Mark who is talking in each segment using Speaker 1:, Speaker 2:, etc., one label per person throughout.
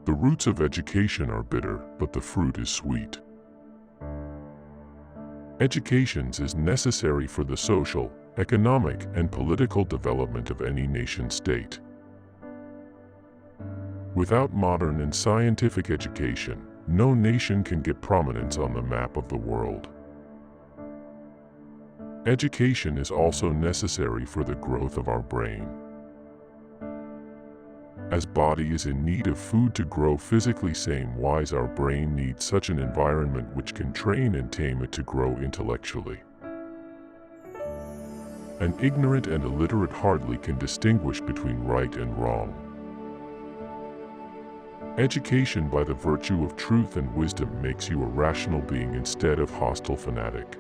Speaker 1: The roots of education are bitter, but the fruit is sweet. Education is necessary for the social, economic, and political development of any nation-state. Without modern and scientific education, no nation can get prominence on the map of the world. Education is also necessary for the growth of our brain. As body is in need of food to grow physically, same-wise our brain needs such an environment which can train and tame it to grow intellectually. An ignorant and illiterate hardly can distinguish between right and wrong. Education by the virtue of truth and wisdom makes you a rational being instead of hostile fanatic.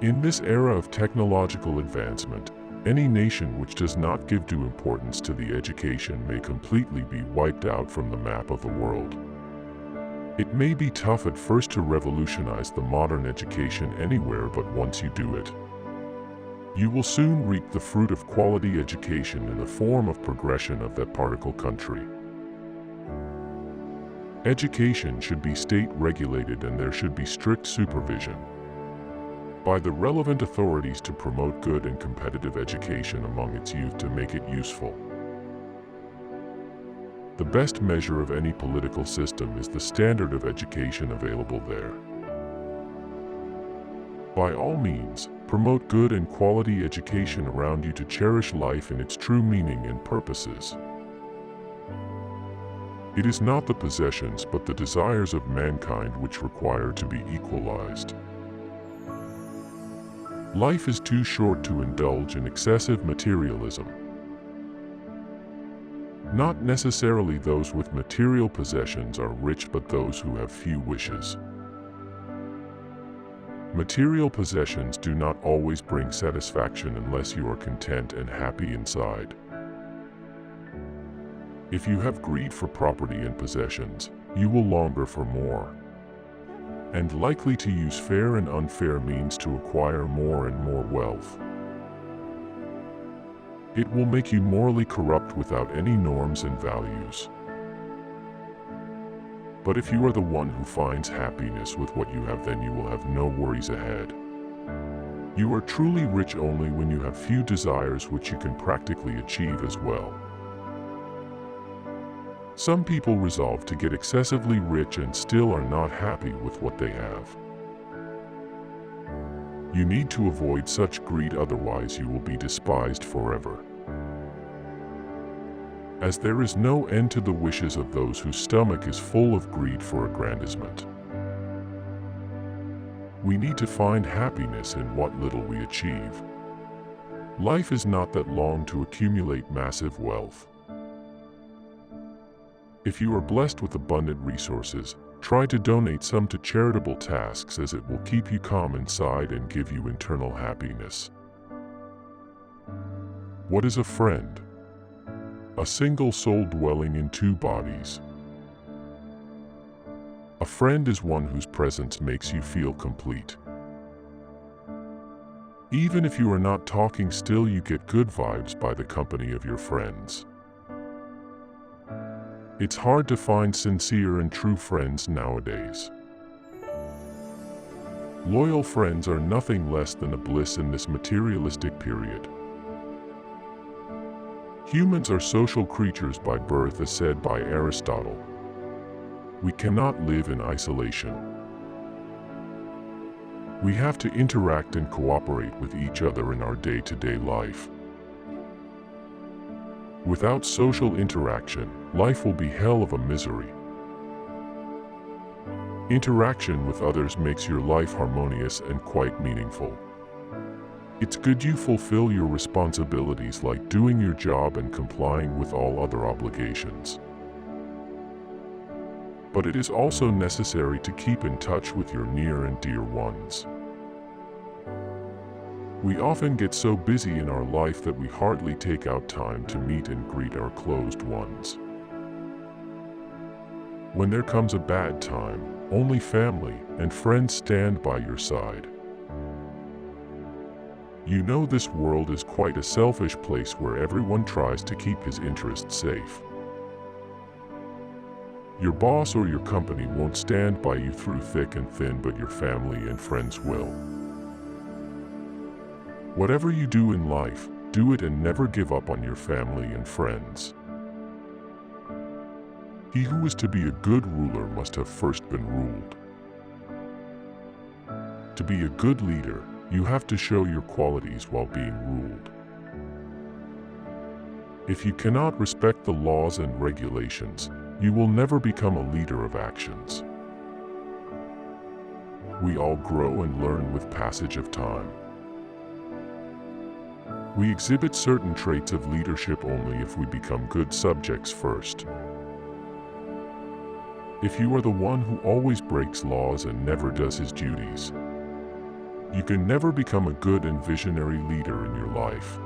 Speaker 1: In this era of technological advancement, any nation which does not give due importance to the education may completely be wiped out from the map of the world. It may be tough at first to revolutionize the modern education anywhere, but once you do it, you will soon reap the fruit of quality education in the form of progression of that particular country. Education should be state-regulated and there should be strict supervision by the relevant authorities to promote good and competitive education among its youth to make it useful. The best measure of any political system is the standard of education available there. By all means, promote good and quality education around you to cherish life in its true meaning and purposes. It is not the possessions but the desires of mankind which require to be equalized. Life is too short to indulge in excessive materialism. Not necessarily those with material possessions are rich, but those who have few wishes. Material possessions do not always bring satisfaction unless you are content and happy inside. If you have greed for property and possessions, you will longer for more, and likely to use fair and unfair means to acquire more and more wealth. It will make you morally corrupt without any norms and values. But if you are the one who finds happiness with what you have, then you will have no worries ahead. You are truly rich only when you have few desires which you can practically achieve as well. Some people resolve to get excessively rich and still are not happy with what they have. You need to avoid such greed, otherwise you will be despised forever. As there is no end to the wishes of those whose stomach is full of greed for aggrandizement. We need to find happiness in what little we achieve. Life is not that long to accumulate massive wealth. If you are blessed with abundant resources, try to donate some to charitable tasks, as it will keep you calm inside and give you internal happiness. What is a friend? A single soul dwelling in two bodies. A friend is one whose presence makes you feel complete. Even if you are not talking, still you get good vibes by the company of your friends. It's hard to find sincere and true friends nowadays. Loyal friends are nothing less than a bliss in this materialistic period. Humans are social creatures by birth, as said by Aristotle. We cannot live in isolation. We have to interact and cooperate with each other in our day-to-day life. Without social interaction, life will be hell of a misery. Interaction with others makes your life harmonious and quite meaningful. It's good you fulfill your responsibilities, like doing your job and complying with all other obligations. But it is also necessary to keep in touch with your near and dear ones. We often get so busy in our life that we hardly take out time to meet and greet our closed ones. When there comes a bad time, only family and friends stand by your side. You know, this world is quite a selfish place where everyone tries to keep his interests safe. Your boss or your company won't stand by you through thick and thin, but your family and friends will. Whatever you do in life, do it and never give up on your family and friends. He who is to be a good ruler must have first been ruled. To be a good leader, you have to show your qualities while being ruled. If you cannot respect the laws and regulations, you will never become a leader of actions. We all grow and learn with passage of time. We exhibit certain traits of leadership only if we become good subjects first. If you are the one who always breaks laws and never does his duties, you can never become a good and visionary leader in your life.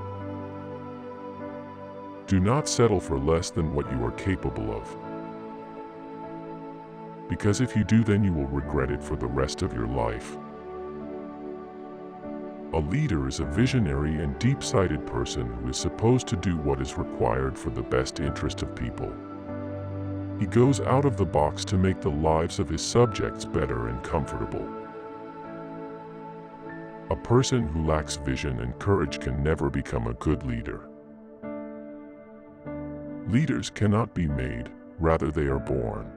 Speaker 1: Do not settle for less than what you are capable of, because if you do, then you will regret it for the rest of your life. A leader is a visionary and deep-sighted person who is supposed to do what is required for the best interest of people. He goes out of the box to make the lives of his subjects better and comfortable. A person who lacks vision and courage can never become a good leader. Leaders cannot be made, rather they are born.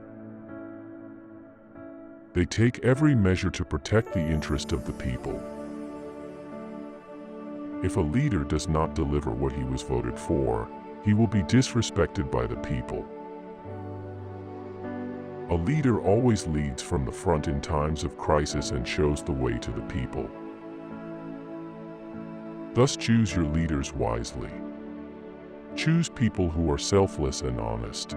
Speaker 1: They take every measure to protect the interest of the people. If a leader does not deliver what he was voted for, he will be disrespected by the people. A leader always leads from the front in times of crisis and shows the way to the people. Thus choose your leaders wisely. Choose people who are selfless and honest,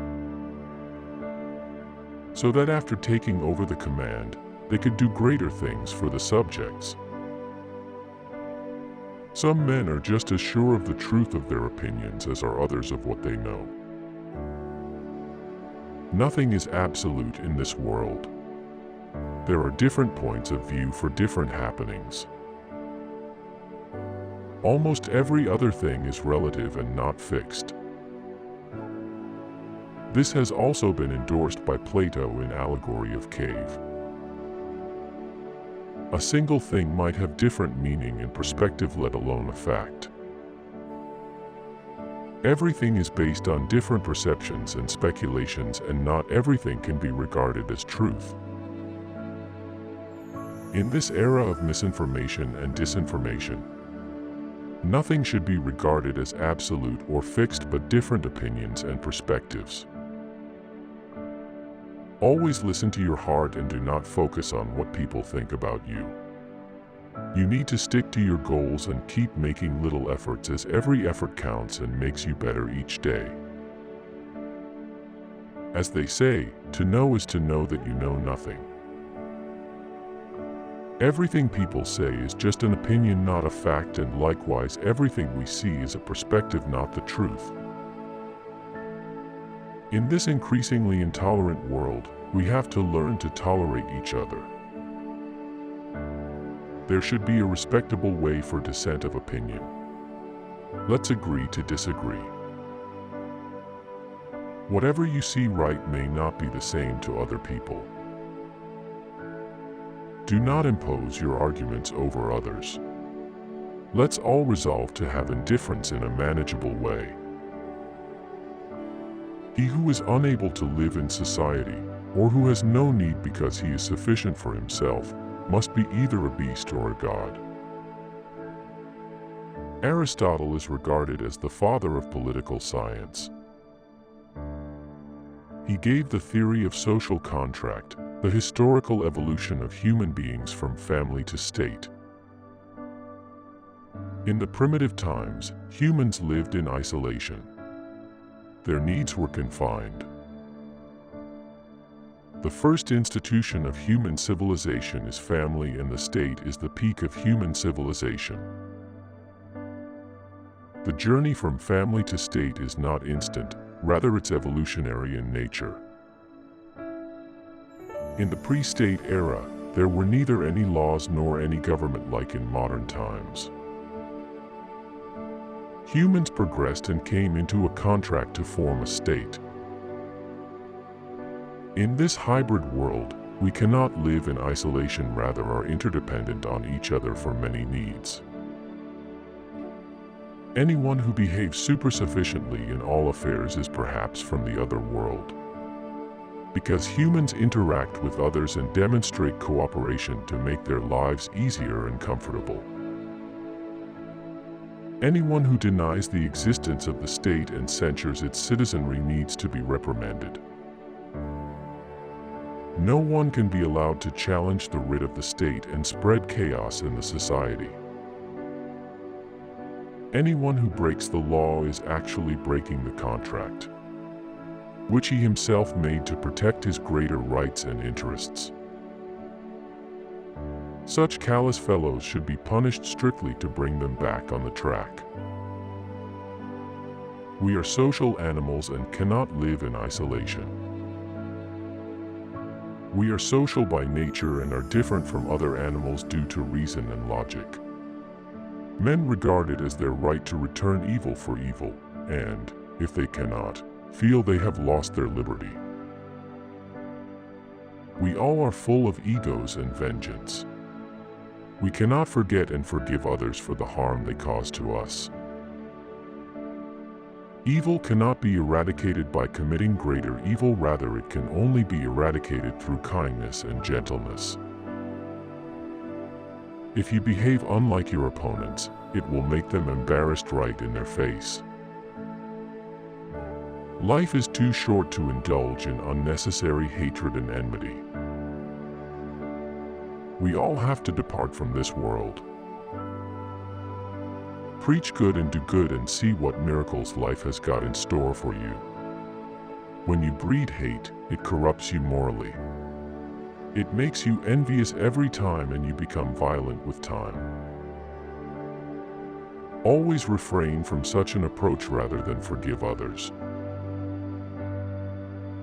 Speaker 1: so that after taking over the command, they could do greater things for the subjects. Some men are just as sure of the truth of their opinions as are others of what they know. Nothing is absolute in this world. There are different points of view for different happenings. Almost every other thing is relative and not fixed. This has also been endorsed by Plato in Allegory of Cave. A single thing might have different meaning and perspective, let alone a fact. Everything is based on different perceptions and speculations, and not everything can be regarded as truth. In this era of misinformation and disinformation, nothing should be regarded as absolute or fixed, but different opinions and perspectives. Always listen to your heart and do not focus on what people think about you. You need to stick to your goals and keep making little efforts, as every effort counts and makes you better each day. As they say, to know is to know that you know nothing. Everything people say is just an opinion, not a fact, and likewise everything we see is a perspective, not the truth. In this increasingly intolerant world, we have to learn to tolerate each other. There should be a respectable way for dissent of opinion. Let's agree to disagree. Whatever you see right may not be the same to other people. Do not impose your arguments over others. Let's all resolve to have indifference in a manageable way. He who is unable to live in society, or who has no need because he is sufficient for himself, must be either a beast or a god. Aristotle is regarded as the father of political science. He gave the theory of social contract, the historical evolution of human beings from family to state. In the primitive times, humans lived in isolation. Their needs were confined. The first institution of human civilization is family, and the state is the peak of human civilization. The journey from family to state is not instant, rather it's evolutionary in nature. In the pre-state era, there were neither any laws nor any government like in modern times. Humans progressed and came into a contract to form a state. In this hybrid world, we cannot live in isolation, rather are interdependent on each other for many needs. Anyone who behaves super-sufficiently in all affairs is perhaps from the other world. Because humans interact with others and demonstrate cooperation to make their lives easier and comfortable. Anyone who denies the existence of the state and censures its citizenry needs to be reprimanded. No one can be allowed to challenge the writ of the state and spread chaos in the society. Anyone who breaks the law is actually breaking the contract, which he himself made to protect his greater rights and interests. Such callous fellows should be punished strictly to bring them back on the track. We are social animals and cannot live in isolation. We are social by nature and are different from other animals due to reason and logic. Men regard it as their right to return evil for evil, and, if they cannot, feel they have lost their liberty. We all are full of egos and vengeance. We cannot forget and forgive others for the harm they cause to us. Evil cannot be eradicated by committing greater evil, rather it can only be eradicated through kindness and gentleness. If you behave unlike your opponents, it will make them embarrassed right in their face. Life is too short to indulge in unnecessary hatred and enmity. We all have to depart from this world. Preach good and do good and see what miracles life has got in store for you. When you breed hate, it corrupts you morally. It makes you envious every time and you become violent with time. Always refrain from such an approach rather than forgive others.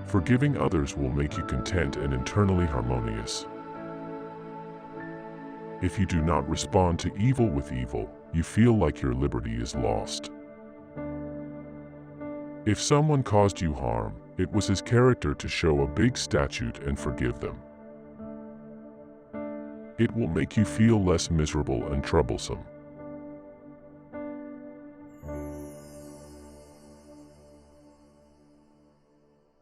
Speaker 1: Forgiving others will make you content and internally harmonious. If you do not respond to evil with evil, you feel like your liberty is lost. If someone caused you harm, it was his character to show a big statute and forgive them. It will make you feel less miserable and troublesome.